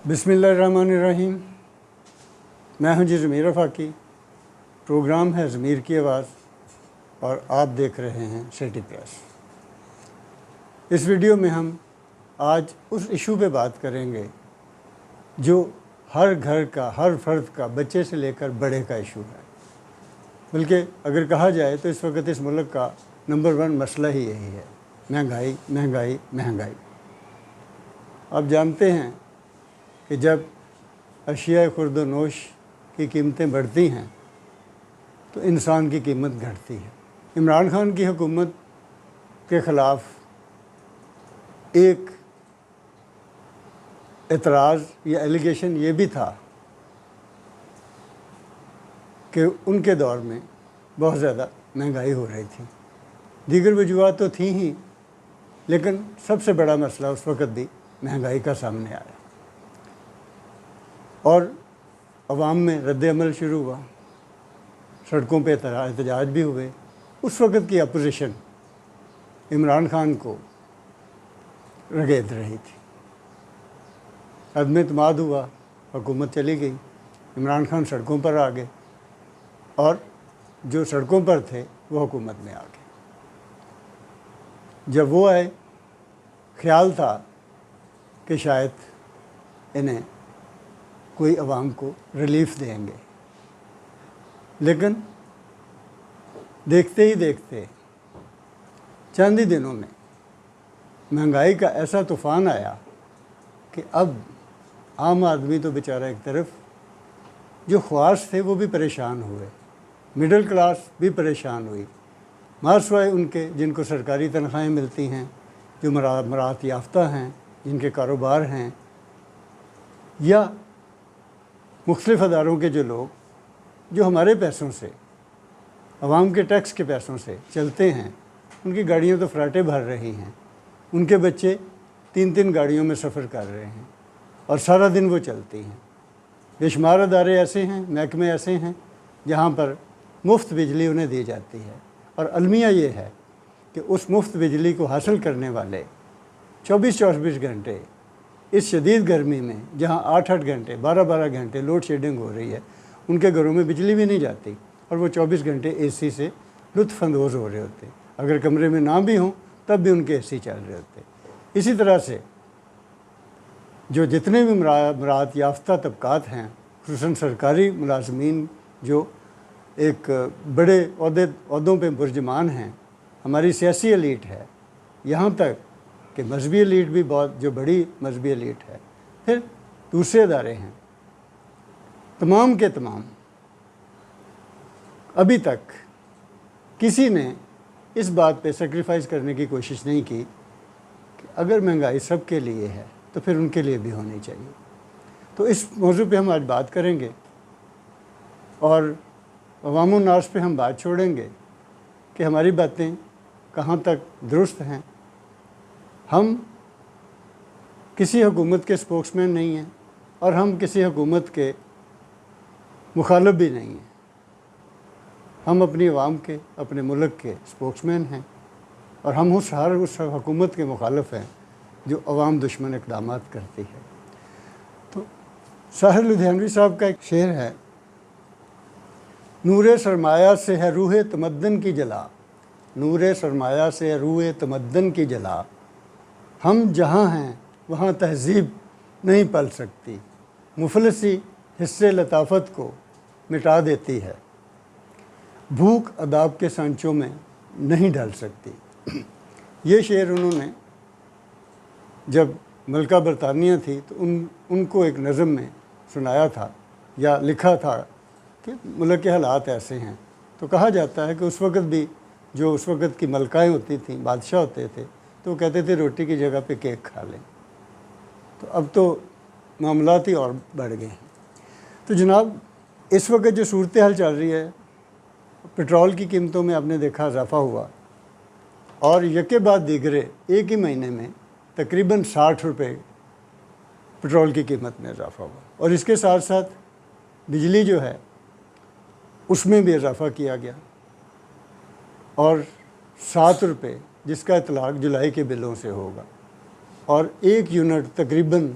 बिस्मिल्लाहिर्रहमानिर्रहीम। मैं हूं जी ज़मीर आफाकी। प्रोग्राम है ज़मीर की आवाज़ और आप देख रहे हैं सिटी प्रेस। इस वीडियो में हम आज उस इशू पे बात करेंगे जो हर घर का, हर फर्द का, बच्चे से लेकर बड़े का इशू है। बल्कि अगर कहा जाए तो इस वक्त इस मुल्क का नंबर 1 मसला ही यही है, महंगाई महंगाई महंगाई। आप जानते हैं कि जब अशिया खुर्द-ओ-नोश की कीमतें बढ़ती हैं तो इंसान की कीमत घटती है। इमरान खान की हुकूमत के ख़िलाफ़ एक एतराज़ या एलिगेशन ये भी था कि उनके दौर में बहुत ज़्यादा महंगाई हो रही थी। दीगर वजूहात तो थी ही, लेकिन सबसे बड़ा मसला उस वक़्त भी महंगाई का सामने आया और अवाम में रद्द अमल शुरू हुआ, सड़कों पे एहतजाज भी हुए। उस वक़्त की अपोजिशन इमरान खान को रगेद रही थी। अदम एतमाद हुआ, हुकूमत चली गई, इमरान खान सड़कों पर आ गए और जो सड़कों पर थे वो हुकूमत में आ गए। जब वो आए, ख्याल था कि शायद इन्हें कोई अवाम को रिलीफ देंगे, लेकिन देखते ही देखते चंद ही दिनों में महंगाई का ऐसा तूफ़ान आया कि अब आम आदमी तो बेचारा एक तरफ, जो ख्वास थे वो भी परेशान हुए, मिडिल क्लास भी परेशान हुई, मासवाए उनके जिनको सरकारी तनख्वाहें मिलती हैं, जो मराहत याफ्ता हैं, जिनके कारोबार हैं, या मुख्तलिफ़ अदारों के जो लोग जो हमारे पैसों से, अवाम के टैक्स के पैसों से चलते हैं, उनकी गाड़ियाँ तो फराटे भर रही हैं, उनके बच्चे 3-3 गाड़ियों में सफ़र कर रहे हैं और सारा दिन वो चलती हैं। बेशुमार अदारे ऐसे हैं, महकमे ऐसे हैं जहाँ पर मुफ्त बिजली उन्हें दी जाती है और अलमिया ये है कि उस मुफ्त बिजली को हासिल करने वाले 24-24 घंटे इस शदीद गर्मी में, जहाँ 8-8 घंटे, 12-12 घंटे लोड शेडिंग हो रही है, उनके घरों में बिजली भी नहीं जाती और वो 24 घंटे एसी से लुत्फ़अंदोज़ हो रहे होते। अगर कमरे में ना भी हों तब भी उनके एसी चल रहे होते। इसी तरह से जो जितने भी मराहत याफ्ता तबकात हैं, ख़ुसूसन सरकारी मुलाज़मीन जो एक बड़े ओहदों पे बुर्जमान हैं, हमारी सियासी एलीट है, यहाँ तक कि मजहबी एलीट भी बहुत, जो बड़ी मजहबी एलीट है, फिर दूसरे अदारे हैं, तमाम के तमाम अभी तक किसी ने इस बात पे सेक्रीफाइस करने की कोशिश नहीं की कि अगर महंगाई सब के लिए है तो फिर उनके लिए भी होनी चाहिए। तो इस मौजू पे हम आज बात करेंगे और अवाम नास पे हम बात छोड़ेंगे कि हमारी बातें कहाँ तक दुरुस्त हैं। हम किसी हुकूमत के स्पोक्समैन नहीं हैं और हम किसी हुकूमत के मुखालिफ भी नहीं हैं। हम अपनी अवाम के, अपने मुल्क के स्पोक्समैन हैं और हम उस हुकूमत के मुखालिफ हैं जो अवाम दुश्मन इक़दामात करती है। तो साहिर लुधियानवी साहब का एक शेर है, नूरे सरमाया से है रूह तमद्दन की जला, नूरे सरमाया से है रूह तमद्दन की जला, हम जहाँ हैं वहाँ तहज़ीब नहीं पल सकती, मुफलसी हिस्से लताफ़त को मिटा देती है, भूख अदाब के सांचों में नहीं ढल सकती। ये शेर उन्होंने जब मलका बरतानिया थी तो उनको एक नज़म में सुनाया था या लिखा था कि मुल्क के हालात ऐसे हैं। तो कहा जाता है कि उस वक़्त भी जो उस वक़्त की मलकाएँ होती थीं, बादशाह होते थे, तो वो कहते थे रोटी की जगह पे केक खा लें। तो अब तो मामलात ही और बढ़ गए हैं। तो जनाब, इस वक्त जो सूरत हाल चल रही है, पेट्रोल की कीमतों में आपने देखा इजाफ़ा हुआ और यके बाद दीगरे एक ही महीने में तकरीबन 60 रुपये पेट्रोल की कीमत में इजाफ़ा हुआ और इसके साथ साथ बिजली जो है उसमें भी इजाफ़ा किया गया और 7 जिसका इतलाक़ जुलाई के बिलों से होगा और 1 यूनिट तकरीबन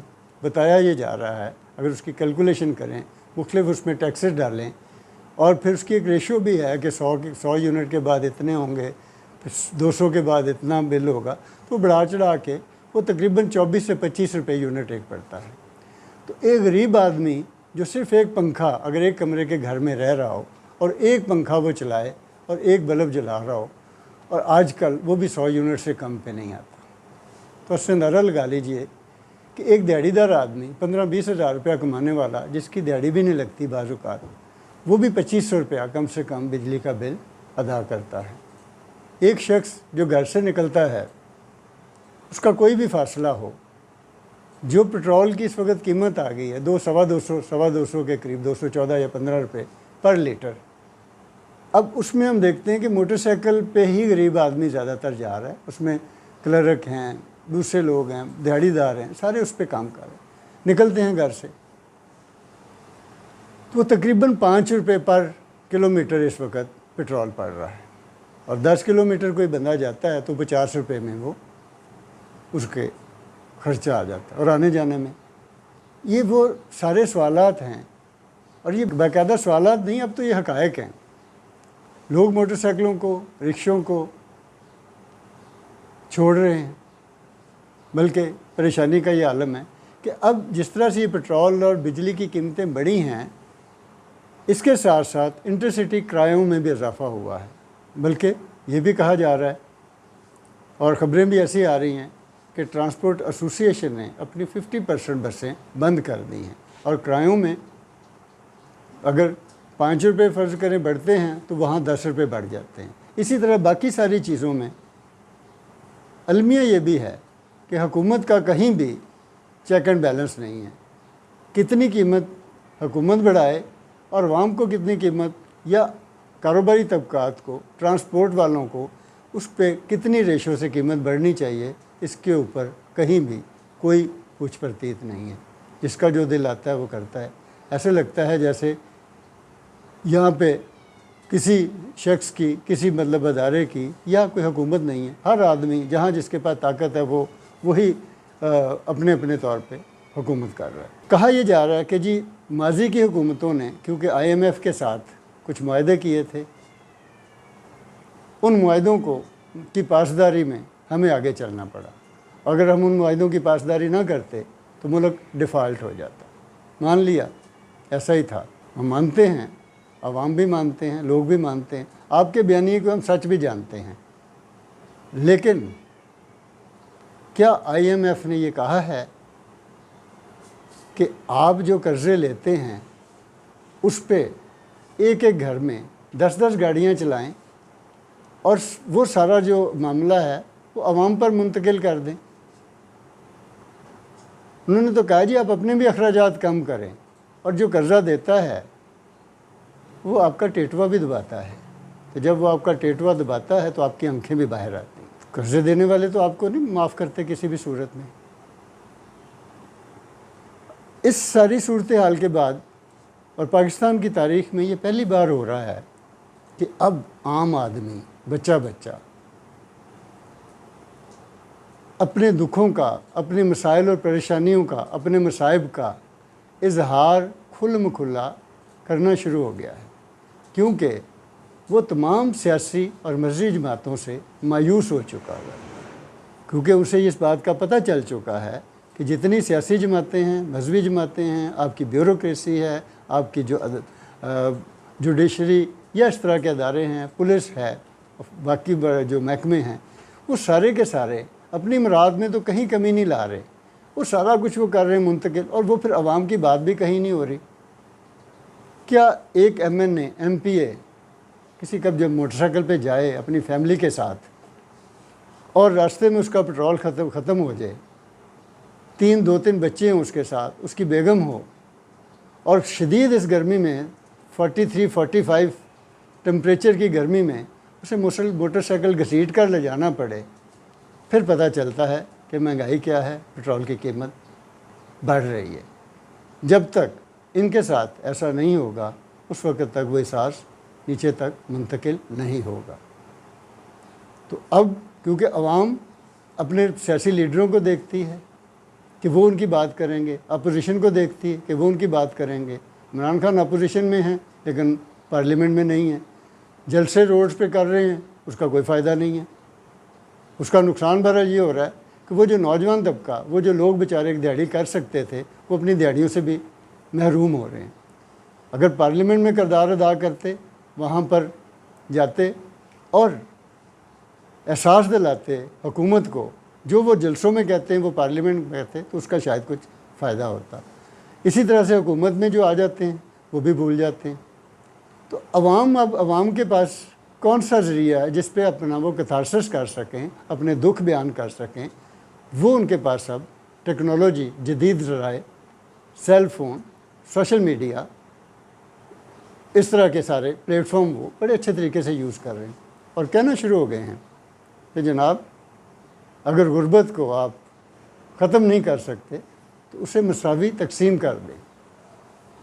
بتایا یہ جا رہا ہے، اگر اس کی کیلکولیشن کریں، مختلف اس میں ٹیکسز ڈالیں، اور پھر اس کی ایک ریشو بھی ہے کہ 100 یونٹ کے بعد اتنے ہوں گے، پھر 200 کے بعد اتنا بل ہوگا، تو بڑھا چڑھا کے وہ تقریباً 24 سے 25 روپے یونٹ ایک پڑتا ہے۔ تو ایک غریب آدمی جو صرف ایک پنکھا اگر ایک کمرے کے گھر میں رہ رہا ہو اور ایک پنکھا وہ چلائے اور ایک بلب جلا رہا ہو، اور آج کل وہ بھی 100 یونٹ سے کم پہ نہیں آتا، تو اس سے اندازہ لگا لیجئے کہ ایک دیہڑی دار آدمی 15-20 ہزار روپیہ کمانے والا، جس کی دیہڑی بھی نہیں لگتی بعض اوقات، وہ بھی 2500 روپیہ کم سے کم بجلی کا بل ادا کرتا ہے۔ ایک شخص جو گھر سے نکلتا ہے، اس کا کوئی بھی فاصلہ ہو، جو پٹرول کی اس وقت قیمت آ گئی ہے 200 کے قریب، 214 یا 15 روپے پر لیٹر، اب اس میں ہم دیکھتے ہیں کہ موٹر سائیکل پہ ہی غریب آدمی زیادہ تر جا رہا ہے، اس میں کلرک ہیں، دوسرے لوگ ہیں، دیہڑی دار ہیں، سارے اس پہ کام کر رہے ہیں، نکلتے ہیں گھر سے، تو وہ تقریباً 5 روپے پر کلومیٹر اس وقت پٹرول پڑ رہا ہے، اور 10 کلومیٹر کوئی بندہ جاتا ہے تو 50 روپے میں وہ اس کے خرچہ آ جاتا ہے، اور آنے جانے میں یہ وہ سارے سوالات ہیں، اور یہ باقاعدہ سوالات نہیں، اب تو یہ حقائق ہیں۔ لوگ موٹر سائیکلوں کو، رکشوں کو چھوڑ رہے ہیں، بلکہ پریشانی کا یہ عالم ہے کہ اب جس طرح سے یہ پٹرول اور بجلی کی قیمتیں بڑھی ہیں، اس کے ساتھ ساتھ انٹرسٹی کرایوں میں بھی اضافہ ہوا ہے، بلکہ یہ بھی کہا جا رہا ہے اور خبریں بھی ایسی آ رہی ہیں کہ ٹرانسپورٹ ایسوسی ایشن نے اپنی 50% بسیں بند کر دی ہیں، اور کرایوں میں اگر 5 روپے فرض کریں بڑھتے ہیں تو وہاں 10 روپے بڑھ جاتے ہیں۔ اسی طرح باقی ساری چیزوں میں المیہ یہ بھی ہے کہ حکومت کا کہیں بھی چیک اینڈ بیلنس نہیں ہے، کتنی قیمت حکومت بڑھائے اور عوام کو کتنی قیمت، یا کاروباری طبقات کو، ٹرانسپورٹ والوں کو اس پہ کتنی ریشو سے قیمت بڑھنی چاہیے، اس کے اوپر کہیں بھی کوئی پوچھ پرتیت نہیں ہے، جس کا جو دل آتا ہے وہ کرتا ہے۔ ایسے لگتا ہے جیسے یہاں پہ کسی شخص کی، کسی مطلب ادارے کی یا کوئی حکومت نہیں ہے، ہر آدمی جہاں جس کے پاس طاقت ہے وہی اپنے اپنے طور پہ حکومت کر رہا ہے۔ کہا یہ جا رہا ہے کہ جی ماضی کی حکومتوں نے کیونکہ IMF کے ساتھ کچھ معاہدے کیے تھے، ان معاہدوں کی پاسداری میں ہمیں آگے چلنا پڑا، اگر ہم ان معاہدوں کی پاسداری نہ کرتے تو ملک ڈیفالٹ ہو جاتا۔ مان لیا ایسا ہی تھا، ہم مانتے ہیں، عوام بھی مانتے ہیں، لوگ بھی مانتے ہیں، آپ کے بیانیے کو ہم سچ بھی جانتے ہیں، لیکن کیا IMF نے یہ کہا ہے کہ آپ جو قرضے لیتے ہیں اس پہ ایک ایک گھر میں 10 گاڑیاں چلائیں اور وہ سارا جو معاملہ ہے وہ عوام پر منتقل کر دیں؟ انہوں نے تو کہا جی آپ اپنے بھی اخراجات کم کریں، اور جو قرضہ دیتا ہے وہ آپ کا ٹیٹوا بھی دباتا ہے، تو جب وہ آپ کا ٹیٹوا دباتا ہے تو آپ کی آنکھیں بھی باہر آتی ہیں۔ قرضے دینے والے تو آپ کو نہیں معاف کرتے کسی بھی صورت میں۔ اس ساری صورتحال کے بعد اور پاکستان کی تاریخ میں یہ پہلی بار ہو رہا ہے کہ اب عام آدمی، بچہ اپنے دکھوں کا، اپنے مسائل اور پریشانیوں کا، اپنے مصائب کا اظہار کھلم کھلا کرنا شروع ہو گیا ہے، کیونکہ وہ تمام سیاسی اور مذہبی جماعتوں سے مایوس ہو چکا ہے، کیونکہ اسے اس بات کا پتہ چل چکا ہے کہ جتنی سیاسی جماعتیں ہیں، مذہبی جماعتیں ہیں، آپ کی بیوروکریسی ہے، آپ کی جو جوڈیشری یا اس طرح کے ادارے ہیں، پولیس ہے، باقی جو محکمے ہیں، وہ سارے کے سارے اپنی مراد میں تو کہیں کمی نہیں لا رہے، وہ سارا کچھ وہ کر رہے ہیں منتقل، اور وہ پھر عوام کی بات بھی کہیں نہیں ہو رہی۔ کیا ایک MNA MPA کسی کب جب موٹر سائیکل پہ جائے اپنی فیملی کے ساتھ اور راستے میں اس کا پٹرول ختم ہو جائے، 2-3 بچے ہیں اس کے ساتھ، اس کی بیگم ہو، اور شدید اس گرمی میں 43-45 ٹمپریچر کی گرمی میں اسے موٹر سائیکل گھسیٹ کر لے جانا پڑے، پھر پتہ چلتا ہے کہ مہنگائی کیا ہے، پٹرول کی قیمت بڑھ رہی ہے۔ جب تک ان کے ساتھ ایسا نہیں ہوگا اس وقت تک وہ احساس نیچے تک منتقل نہیں ہوگا۔ تو اب کیونکہ عوام اپنے سیاسی لیڈروں کو دیکھتی ہے، کہ وہ ان کی بات کریں گے، اپوزیشن کو دیکھتی ہے کہ وہ ان کی بات کریں گے۔ عمران خان اپوزیشن میں ہیں لیکن پارلیمنٹ میں نہیں ہیں، جلسے روڈز پہ کر رہے ہیں، اس کا کوئی فائدہ نہیں ہے۔ اس کا نقصان بھرا یہ ہو رہا ہے کہ وہ جو نوجوان طبقہ، وہ جو لوگ بیچارے ایک دیہڑی کر سکتے تھے، وہ اپنی دیہڑیوں سے بھی محروم ہو رہے ہیں۔ اگر پارلیمنٹ میں کردار ادا کرتے، وہاں پر جاتے اور احساس دلاتے حکومت کو، جو وہ جلسوں میں کہتے ہیں وہ پارلیمنٹ میں کہتے، تو اس کا شاید کچھ فائدہ ہوتا۔ اسی طرح سے حکومت میں جو آ جاتے ہیں وہ بھی بھول جاتے ہیں۔ تو اب عوام کے پاس کون سا ذریعہ ہے جس پہ اپنا وہ کتھارسس کر سکیں، اپنے دکھ بیان کر سکیں؟ وہ ان کے پاس اب ٹیکنالوجی، جدید ذرائع، سیل فون، سوشل میڈیا، اس طرح کے سارے پلیٹ فارم وہ بڑے اچھے طریقے سے یوز کر رہے ہیں اور کہنا شروع ہو گئے ہیں کہ جناب اگر غربت کو آپ ختم نہیں کر سکتے تو اسے مساوی تقسیم کر دیں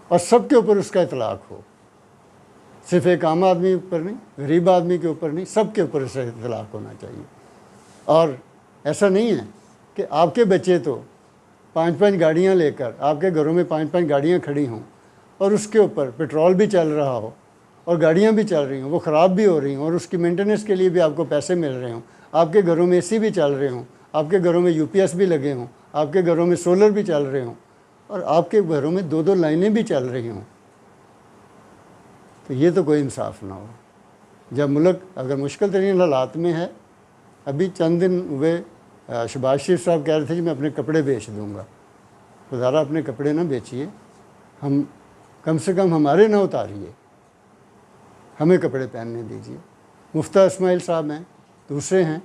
اور سب کے اوپر اس کا اطلاق ہو، صرف ایک عام آدمی اوپر نہیں، غریب آدمی کے اوپر نہیں، سب کے اوپر اس کا اطلاق ہونا چاہیے۔ اور ایسا نہیں ہے کہ آپ کے بچے تو 5 گاڑیاں لے کر آپ کے گھروں میں 5 گاڑیاں کھڑی ہوں اور اس کے اوپر پیٹرول بھی چل رہا ہو اور گاڑیاں بھی چل رہی ہوں، وہ خراب بھی ہو رہی ہوں اور اس کی مینٹیننس کے لیے بھی آپ کو پیسے مل رہے ہوں، آپ کے گھروں میں اے سی بھی چل رہے ہوں، آپ کے گھروں میں یو پی ایس بھی لگے ہوں، آپ کے گھروں میں سولر بھی چل رہے ہوں اور آپ کے گھروں میں 2 لائنیں بھی چل رہی ہوں، تو یہ تو کوئی انصاف نہ ہو۔ جب ملک اگر مشکل ترین حالات میں ہے، ابھی چند دن ہوئے شہباز شریف صاحب کہہ رہے تھے کہ میں اپنے کپڑے بیچ دوں گا، تو ذرا اپنے کپڑے نہ بیچیے، ہم کم سے کم ہمارے نہ اتاریے، ہمیں کپڑے پہننے دیجیے۔ مفتہ اسماعیل صاحب ہیں، دوسرے ہیں،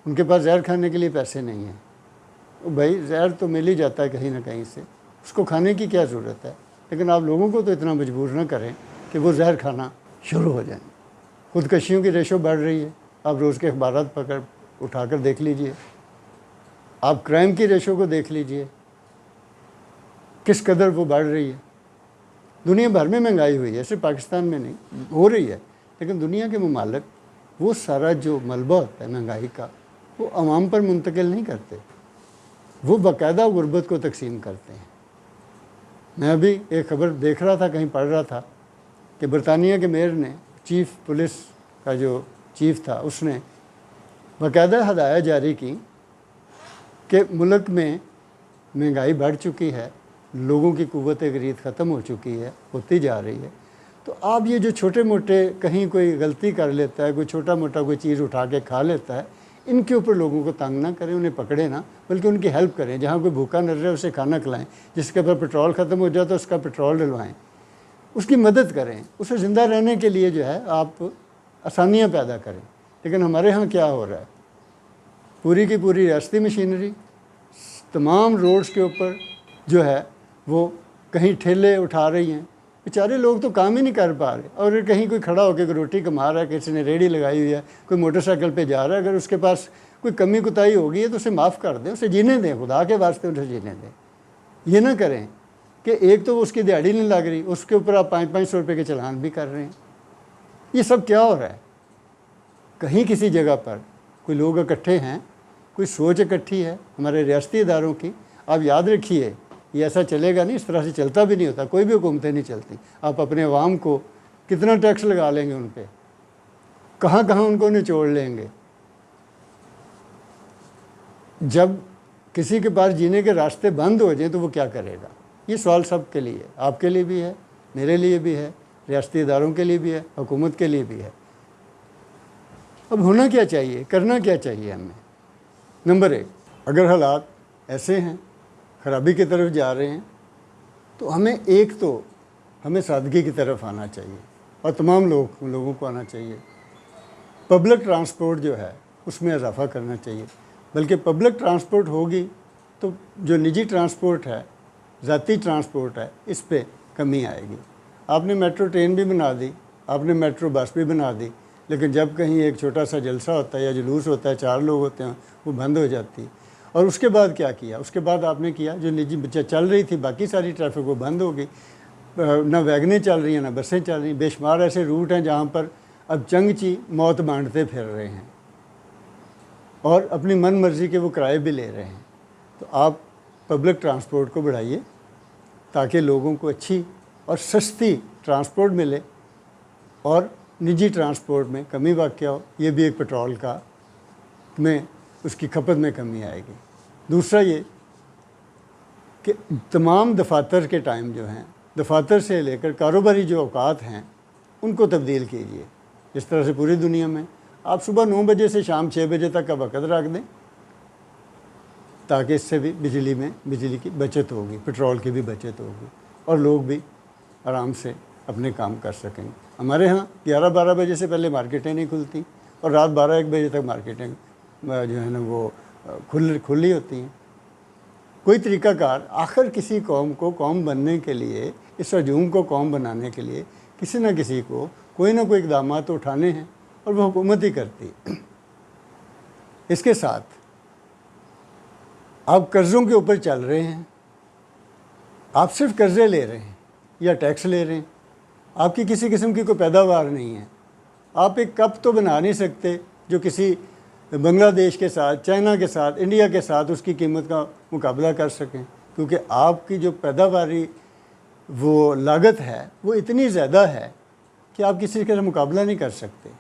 ان کے پاس زہر کھانے کے لیے پیسے نہیں ہیں۔ بھائی زہر تو مل ہی جاتا ہے کہیں نہ کہیں سے، اس کو کھانے کی کیا ضرورت ہے؟ لیکن آپ لوگوں کو تو اتنا مجبور نہ کریں کہ وہ زہر کھانا شروع ہو جائیں۔ خودکشیوں کی ریشو بڑھ رہی ہے، آپ روز کے اخبارات اٹھا کر دیکھ لیجئے، آپ کرائم کی ریشو کو دیکھ لیجئے، کس قدر وہ بڑھ رہی ہے۔ دنیا بھر میں مہنگائی ہوئی ہے، صرف پاکستان میں نہیں ہو رہی ہے، لیکن دنیا کے ممالک وہ سارا جو ملبہ ہوتا ہے مہنگائی کا وہ عوام پر منتقل نہیں کرتے، وہ باقاعدہ غربت کو تقسیم کرتے ہیں۔ میں ابھی ایک خبر دیکھ رہا تھا، کہیں پڑھ رہا تھا کہ برطانیہ کے میئر نے، چیف پولیس کا جو چیف تھا، اس نے باقاعدہ ہدایت جاری کی کہ ملک میں مہنگائی بڑھ چکی ہے، لوگوں کی قوت خرید ختم ہو چکی ہے، ہوتی جا رہی ہے، تو آپ یہ جو چھوٹے موٹے کہیں کوئی غلطی کر لیتا ہے، کوئی چھوٹا موٹا کوئی چیز اٹھا کے کھا لیتا ہے، ان کے اوپر لوگوں کو تنگ نہ کریں، انہیں پکڑے نہ، بلکہ ان کی ہیلپ کریں۔ جہاں کوئی بھوکا نظر ہے اسے کھانا کھلائیں، جس کے اوپر پیٹرول ختم ہو جاتا ہے اس کا پیٹرول ڈلوائیں، اس کی مدد کریں، اسے زندہ رہنے کے لیے جو ہے آپ آسانیاں پیدا کریں۔ لیکن ہمارے ہاں کیا ہو رہا ہے؟ پوری کی پوری ریاستی مشینری تمام روڈز کے اوپر جو ہے وہ کہیں ٹھیلے اٹھا رہی ہیں، بیچارے لوگ تو کام ہی نہیں کر پا رہے، اور کہیں کوئی کھڑا ہو کے کوئی روٹی کما رہا ہے، کسی نے ریڑھی لگائی ہوئی ہے، کوئی موٹر سائیکل پہ جا رہا ہے، اگر اس کے پاس کوئی کمی کوتاہی ہوگی ہے تو اسے معاف کر دیں، اسے جینے دیں، خدا کے واسطے اسے جینے دیں۔ یہ نہ کریں کہ ایک تو اس کی دیہڑی نہیں لگ رہی، اس کے اوپر آپ 500 روپے کے چلان بھی کر رہے ہیں۔ یہ سب کیا ہو رہا ہے؟ کہیں کسی جگہ پر کوئی لوگ اکٹھے ہیں، کوئی سوچ اکٹھی ہے ہمارے ریاستی اداروں کی۔ آپ یاد رکھیے یہ ایسا چلے گا نہیں، اس طرح سے چلتا بھی نہیں ہوتا، کوئی بھی حکومتیں نہیں چلتی۔ آپ اپنے عوام کو کتنا ٹیکس لگا لیں گے ان پہ، کہاں کہاں ان کو نچوڑ لیں گے۔ جب کسی کے پاس جینے کے راستے بند ہو جائیں تو وہ کیا کرے گا؟ یہ سوال سب کے لیے ہے، آپ کے لیے بھی ہے، میرے لیے بھی ہے، ریاستی اداروں کے لیے بھی ہے، حکومت کے لیے بھی ہے۔ اب ہونا کیا چاہیے، کرنا کیا چاہیے ہمیں؟ نمبر 1، اگر حالات ایسے ہیں، خرابی کی طرف جا رہے ہیں، تو ہمیں سادگی کی طرف آنا چاہیے اور تمام لوگوں کو آنا چاہیے۔ پبلک ٹرانسپورٹ جو ہے اس میں اضافہ کرنا چاہیے، بلکہ پبلک ٹرانسپورٹ ہوگی تو جو نجی ٹرانسپورٹ ہے، ذاتی ٹرانسپورٹ ہے، اس پہ کمی آئے گی۔ آپ نے میٹرو ٹرین بھی بنا دی، آپ نے میٹرو بس بھی بنا دی، لیکن جب کہیں ایک چھوٹا سا جلسہ ہوتا ہے یا جلوس ہوتا ہے، 4 لوگ ہوتے ہیں، وہ بند ہو جاتی۔ اور اس کے بعد کیا کیا؟ اس کے بعد آپ نے کیا جو نجی چل رہی تھی، باقی ساری ٹریفک وہ بند ہو گئی، نہ ویگنیں چل رہی ہیں نہ بسیں چل رہی ہیں۔ بے شمار ایسے روٹ ہیں جہاں پر اب چنگچی موت بانٹتے پھر رہے ہیں اور اپنی من مرضی کے وہ کرائے بھی لے رہے ہیں۔ تو آپ पब्लिक ट्रांसपोर्ट को बढ़ाइए ताकि लोगों को अच्छी और सस्ती ट्रांसपोर्ट मिले और निजी ट्रांसपोर्ट में कमी वाक़या हो। ये भी एक पेट्रोल का में उसकी खपत में कमी आएगी। दूसरा ये कि तमाम दफातर के टाइम जो हैं, दफातर से लेकर कारोबारी जो औकात हैं उनको तब्दील कीजिए। इस तरह से पूरी दुनिया में आप सुबह 9 बजे से शाम 6 बजे तक का वक़्त रख दें ताकि इससे भी बिजली की बचत होगी, पेट्रोल की भी बचत होगी और लोग भी आराम से अपने काम कर सकेंगे। हमारे यहाँ 11-12 बजे से पहले मार्केटें नहीं खुलती और रात 12-1 बजे तक मार्केटें जो है ना वो खुली होती हैं। कोई तरीक़ाकार आखिर किसी कौम को कौम बनने के लिए, इस हजूम को कौम बनाने के लिए किसी न किसी को कोई ना कोई इक़दाम तो उठाने हैं और वह हुकूमत ही करती है। इसके साथ आप कर्ज़ों के ऊपर चल रहे हैं, आप सिर्फ कर्ज़े ले रहे हैं या टैक्स ले रहे हैं, आपकी किसी किस्म की कोई पैदावार नहीं है। आप एक कप तो बना नहीं सकते जो किसी बांग्लादेश के साथ, चाइना के साथ, इंडिया के साथ उसकी कीमत का मुकाबला कर सकें, क्योंकि आपकी जो पैदावारी वो लागत है वो इतनी ज़्यादा है कि आप किसी का मुकाबला नहीं कर सकते।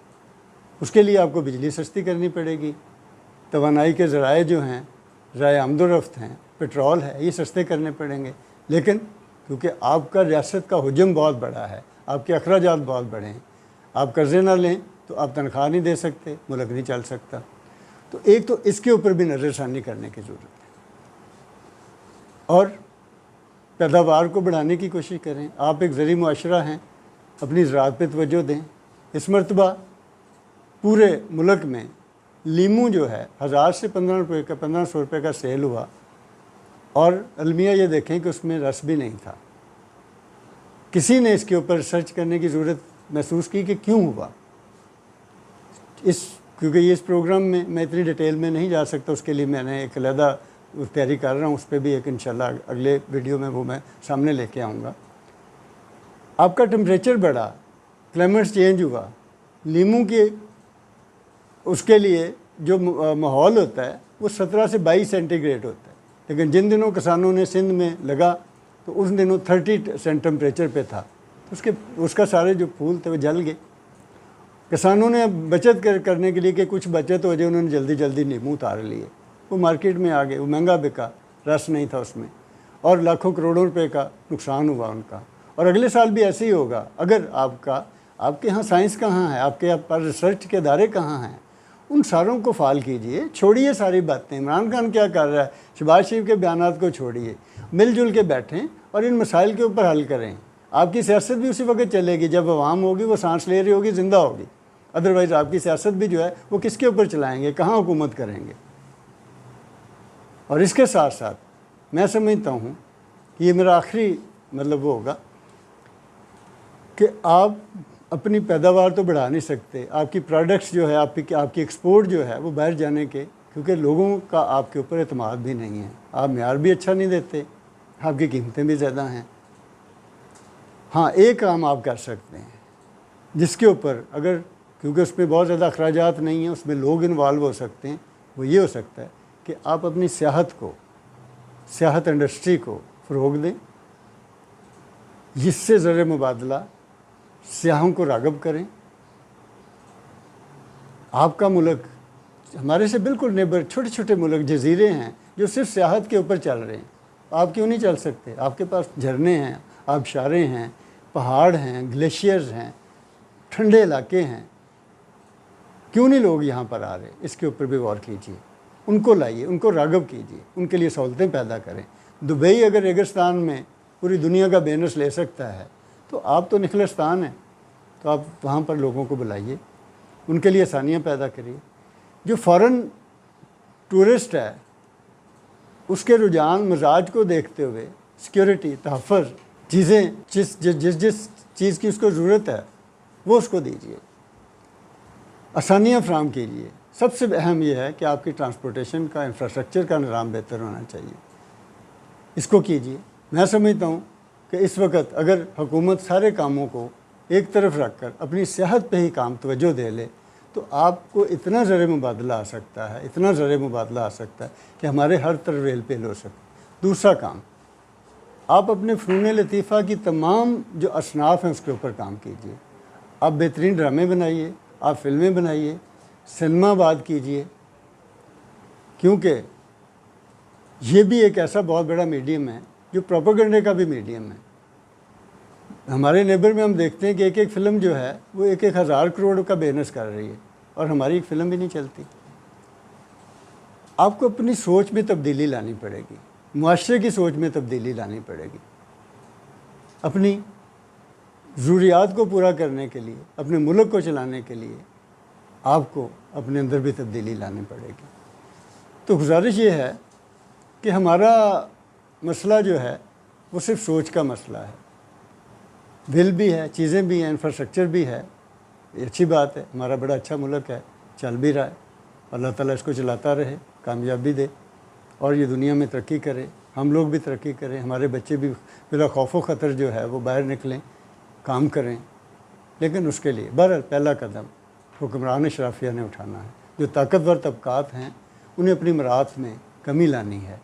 उसके लिए आपको बिजली सस्ती करनी पड़ेगी, तवानाई के ज़राए जो हैं, ज़राए आमदोरफ्त हैं, पेट्रोल है, ये सस्ते करने पड़ेंगे। लेकिन क्योंकि आपका रियासत का हुजम बहुत बड़ा है, आपके अखराजात बहुत बड़े हैं, आप कर्ज़े ना लें तो आप तनख्वाह नहीं दे सकते, मुल्क नहीं चल सकता। तो एक तो इसके ऊपर भी नज़रसानी करने की ज़रूरत है और पैदावार को बढ़ाने की कोशिश करें। आप एक ज़री मुआशरा हैं, अपनी ज़राअत पे तवज्जो दें। इस मरतबा पूरे मुल्क में लीमू जो है 1000 से 1500 रुपये का सेल हुआ और अलमिया ये देखें कि उसमें रस भी नहीं था। किसी ने इसके ऊपर रिसर्च करने की ज़रूरत महसूस की कि क्यों हुआ। क्योंकि इस प्रोग्राम में मैं इतनी डिटेल में नहीं जा सकता, उसके लिए मैंने एक अलहदा तैयारी कर रहा हूँ, उस पर भी एक इंशाल्लाह अगले वीडियो में वो मैं सामने लेके आऊँगा। आपका टेम्परेचर बढ़ा, क्लाइमेट चेंज हुआ, लीमू के उसके लिए जो माहौल होता है वो 17 से 22 सेंटीग्रेड होता है, लेकिन जिन दिनों किसानों ने सिंध में लगा तो उस दिनों 30 टेम्परेचर पे था, तो उसका सारे जो फूल थे वो जल गए। किसानों ने बचत करने के लिए कि कुछ बचत हो जाए, उन्होंने जल्दी जल्दी नींबू उतार लिए, वो मार्केट में आ गए, वो महंगा बिका, रस नहीं था उसमें और लाखों करोड़ों रुपए का नुकसान हुआ उनका। और अगले साल भी ऐसे ही होगा अगर आपके यहाँ साइंस कहाँ है, आपके पास रिसर्च के इदारे कहाँ हैं। उन सारों को फाल कीजिए, छोड़िए सारी बातें। इमरान खान क्या कर रहा है, शहबाज शरीफ के बयानात को छोड़िए, मिलजुल के बैठें और इन मसाइल के ऊपर हल करें। आपकी सियासत भी उसी वक्त चलेगी जब आवाम होगी वो सांस ले रही होगी, ज़िंदा होगी। अदरवाइज़ आपकी सियासत भी जो है वो किसके ऊपर चलाएँगे, कहाँ हुकूमत करेंगे। और इसके साथ साथ मैं समझता हूँ कि ये मेरा आखिरी मतलब वो होगा कि आप अपनी पैदावार तो बढ़ा नहीं सकते, आपकी प्रोडक्ट्स जो है, आपकी एक्सपोर्ट जो है वो बाहर जाने के, क्योंकि लोगों का आपके ऊपर एतमाद भी नहीं है, आप मेयार भी अच्छा नहीं देते, आपकी कीमतें भी ज़्यादा हैं। हाँ, एक काम आप कर सकते हैं जिसके ऊपर अगर, क्योंकि उसमें बहुत ज़्यादा अखराजात नहीं हैं, उसमें लोग इन्वॉल्व हो सकते हैं, वो ये हो सकता है कि आप अपनी सियाहत इंडस्ट्री को फ़रोग़ दें, जिससे ज़र मुबादला सियाहों को राग़ब करें। आपका मुल्क हमारे से बिल्कुल नेबर छोटे छोटे मुल्क जजीरे हैं जो सिर्फ सियाहत के ऊपर चल रहे हैं, आप क्यों नहीं चल सकते? आपके पास झरने हैं, आबशारें हैं, पहाड़ हैं, ग्लेशियर्स हैं, ठंडे इलाके हैं, क्यों नहीं लोग यहाँ पर आ रहे? इसके ऊपर भी गौर कीजिए, उनको लाइए, उनको राग़ब कीजिए, उनके लिए सहूलतें पैदा करें। दुबई अगर रेगिस्तान में पूरी दुनिया का बिजनेस ले सकता है तो आप तो निखलस्तान हैं, तो आप वहाँ पर लोगों को बुलाइए, उनके लिए आसानियाँ पैदा करिए। जो फ़ॉरेन टूरिस्ट है उसके रुझान मिजाज को देखते हुए सिक्योरिटी, तहफ़्फ़ुज़, चीज़ें जिस चीज़ की उसको ज़रूरत है वो उसको दीजिए, आसानियाँ फ़राहम कीजिए। सबसे अहम यह है कि आपकी ट्रांसपोर्टेशन का इंफ्रास्ट्रक्चर का निज़ाम बेहतर होना चाहिए, इसको कीजिए। मैं समझता हूँ कि इस वक्त अगर हुकूमत सारे कामों को एक तरफ रख कर अपनी सेहत पे ही काम तवज्जो दे ले तो आपको इतना ज़र मुबादला आ सकता है, इतना ज़र मुबादला आ सकता है कि हमारे हर तरफ रेल पेल हो सके। दूसरा काम, आप अपने फ़नून लतीफ़ा की तमाम जो असनाफ़ हैं उसके ऊपर काम कीजिए। आप बेहतरीन ड्रामे बनाइए, आप फिल्में बनाइए, सिनेमाबाद कीजिए, क्योंकि ये भी एक ऐसा बहुत बड़ा मीडियम है जो प्रोपेगेंडे का भी मीडियम है। हमारे नेबर में हम देखते हैं कि एक एक फ़िल्म जो है वो 1,000 करोड़ का बिजनेस कर रही है और हमारी एक फ़िल्म भी नहीं चलती। आपको अपनी सोच में तब्दीली लानी पड़ेगी, मुआशरे की सोच में तब्दीली लानी पड़ेगी। अपनी ज़रूरियात को पूरा करने के लिए, अपने मुल्क को चलाने के लिए आपको अपने अंदर भी तब्दीली लानी पड़ेगी। तो गुजारिश ये है कि हमारा मसला जो है वो सिर्फ सोच का मसला है। बिल भी है, चीज़ें भी हैं, इंफ्रास्ट्रक्चर भी है, ये अच्छी बात है। हमारा बड़ा अच्छा मुल्क है, चल भी रहा है। अल्लाह ताला इसको चलाता रहे, कामयाबी दे और ये दुनिया में तरक्की करे, हम लोग भी तरक्की करें, हमारे बच्चे भी बिला खौफ व ख़तर जो है वो बाहर निकलें, काम करें। लेकिन उसके लिए बहरहाल पहला कदम हुक्मरान अशराफिया ने उठाना है। जो ताकतवर तबकात हैं उन्हें अपनी मराहत में कमी लानी है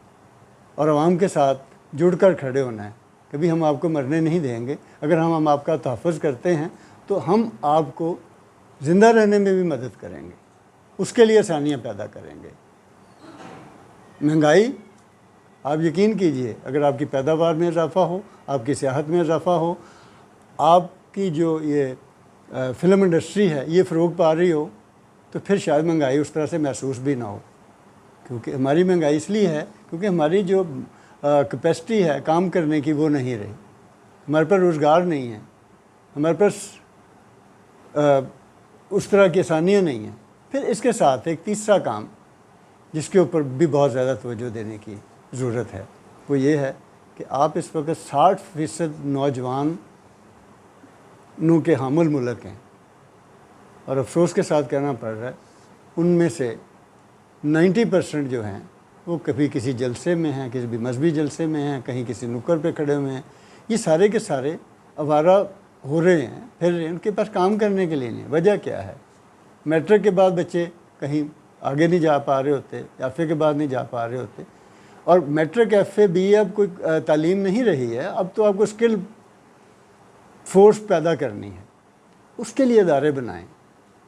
और आवाम के साथ जुड़कर खड़े होना है। कभी हम आपको मरने नहीं देंगे। अगर हम आपका तहफ़्फ़ुज़ करते हैं तो हम आपको ज़िंदा रहने में भी मदद करेंगे, उसके लिए आसानियाँ पैदा करेंगे। महंगाई, आप यकीन कीजिए, अगर आपकी पैदावार में इजाफ़ा हो, आपकी सियाहत में इजाफ़ा हो, आपकी जो ये फ़िल्म इंडस्ट्री है ये फ़रोग़ पा रही हो, तो फिर शायद महंगाई उस तरह से महसूस भी ना हो। क्योंकि हमारी महंगाई इसलिए है क्योंकि हमारी जो कैपेसिटी है काम करने की वो नहीं रही, हमारे पास रोज़गार नहीं है, हमारे पास उस तरह की आसानियाँ नहीं हैं। फिर इसके साथ एक तीसरा काम जिसके ऊपर भी बहुत ज़्यादा तवज्जो देने की ज़रूरत है वो ये है कि आप इस वक्त 60% नौजवान नू के हामिल मुल्क हैं और अफसोस के साथ कहना पड़ रहा है उनमें से 90% जो हैं वो कभी किसी जलसे में हैं, किसी भी मजहबी जलसे में हैं, कहीं किसी नुक्कड़ पे खड़े हुए हैं। ये सारे के सारे आवारा हो रहे हैं, फिर उनके पास काम करने के लिए नहीं। वजह क्या है? मैट्रिक के बाद बच्चे कहीं आगे नहीं जा पा रहे होते, एफ ए के बाद नहीं जा पा रहे होते। और मैट्रिक एफ ए बी ए अब कोई तालीम नहीं रही है, अब तो आपको स्किल फोर्स पैदा करनी है। उसके लिए इदारे बनाएं,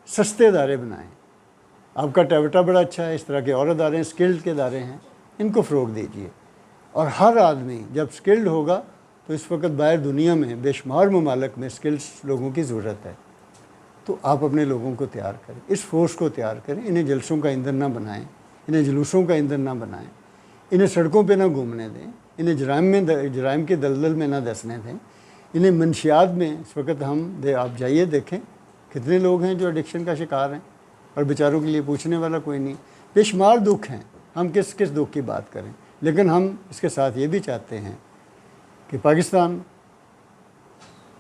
सस्ते इदारे बनाएं। आपका टैबटा बड़ा अच्छा है, इस तरह के और इदारे हैं, स्किल्ड के इदारे हैं, इनको फ़रोग़ दीजिए। और हर आदमी जब स्किल्ड होगा तो इस वक्त बाहर दुनिया में बेशुमार ममालिक में स्किल्स लोगों की ज़रूरत है। तो आप अपने लोगों को तैयार करें, इस फोर्स को तैयार करें। इन्हें जलसों का ईंधन ना बनाएं, इन्हें जुलूसों का ईंधन ना बनाएं, इन्हें सड़कों पे ना घूमने दें, इन्हें जराइम के दलदल में ना धंसने दें, इन्हें मंशियात में इस वक्त आप जाइए देखें कितने लोग हैं जो एडिक्शन का शिकार हैं और बेचारों के लिए पूछने वाला कोई नहीं। बेशुमार दुख हैं, हम किस किस दुख की बात करें। लेकिन हम इसके साथ ये भी चाहते हैं कि पाकिस्तान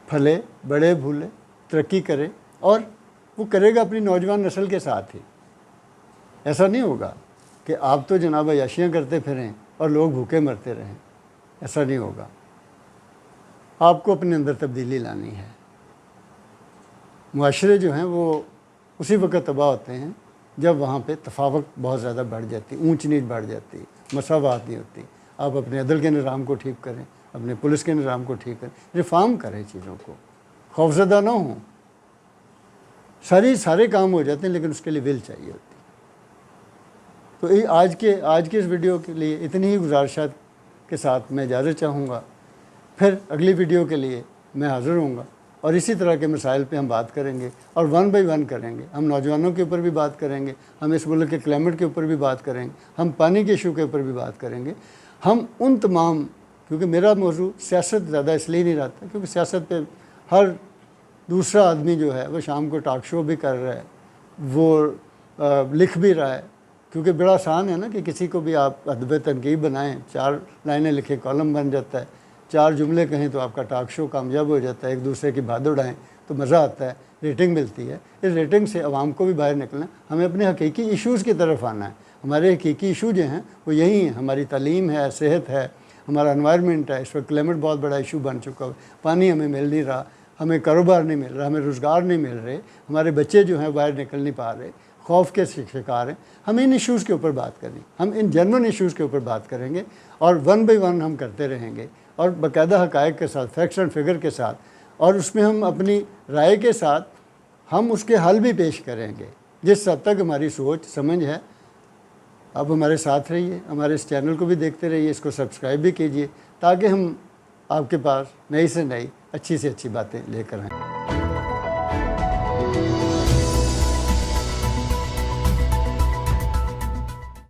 फले, बड़े भूले, तरक्की करे और वो करेगा अपनी नौजवान नस्ल के साथ ही। ऐसा नहीं होगा कि आप तो जनाब अयाशियाँ करते फिरें और लोग भूखे मरते रहें, ऐसा नहीं होगा। आपको अपने अंदर तब्दीली लानी है। मुआशरे जो हैं वो उसी वक्त तबाह होते हैं जब वहाँ पे तफावत बहुत ज़्यादा बढ़ जाती, ऊंच नीच बढ़ जाती, मसावत नहीं होती। आप अपने अदल के निज़ाम को ठीक करें, अपने पुलिस के निज़ाम को ठीक करें, रिफॉर्म करें चीज़ों को, खौफज़दा ना हों। सारे काम हो जाते हैं लेकिन उसके लिए विल चाहिए होती। तो ये आज के इस वीडियो के लिए इतनी ही गुजारिशात के साथ मैं इजाज़त चाहूँगा। फिर अगली वीडियो के लिए मैं हाज़िर होऊंगा और इसी तरह के मसाइल पे हम बात करेंगे और 1 बाय 1 करेंगे। हम नौजवानों के ऊपर भी बात करेंगे, हम इस मुल्क के क्लाइमेट के ऊपर भी बात करेंगे, हम पानी के इशू के ऊपर भी बात करेंगे। हम उन तमाम, क्योंकि मेरा मौजू सियासत ज़्यादा इसलिए नहीं रहता क्योंकि सियासत पे हर दूसरा आदमी जो है वो शाम को टॉक शो भी कर रहा है, वो लिख भी रहा है। क्योंकि बड़ा आसान है ना कि किसी को भी आप अदब तनकीब बनाएं, 4 लाइनें लिखें, कॉलम बन जाता है, 4 जुमले कहें तो आपका टॉक शो कामयाब हो जाता है। एक दूसरे की बात उड़ाएं तो मज़ा आता है, रेटिंग मिलती है। इस रेटिंग से आवाम को भी बाहर निकलना, हमें अपने हकीकी इशूज़ की तरफ आना है। हमारे हकीकी इशू जो हैं वो यही हैं, हमारी तालीम है, सेहत है, हमारा एनवायरनमेंट है। इस वक्त क्लाइमेट बहुत बड़ा इशू बन चुका है, पानी हमें मिल नहीं रहा, हमें कारोबार नहीं मिल रहा, हमें रोज़गार नहीं मिल रहे, हमारे बच्चे जो हैं बाहर निकल नहीं पा रहे, خوف کے شکار ہیں. ہم ان ایشوز کے اوپر بات کریں, ہم ان جنرل ایشوز کے اوپر بات کریں گے اور ون بائی ون ہم کرتے رہیں گے اور باقاعدہ حقائق کے ساتھ, فیکٹس اینڈ فگر کے ساتھ, اور اس میں ہم اپنی رائے کے ساتھ ہم اس کے حل بھی پیش کریں گے جس حد تک ہماری سوچ سمجھ ہے. اب ہمارے ساتھ رہیے, ہمارے اس چینل کو بھی دیکھتے رہیے, اس کو سبسکرائب بھی کیجیے تاکہ ہم آپ کے پاس نئی سے نئی اچھی سے اچھی باتیں لے کر آئیں.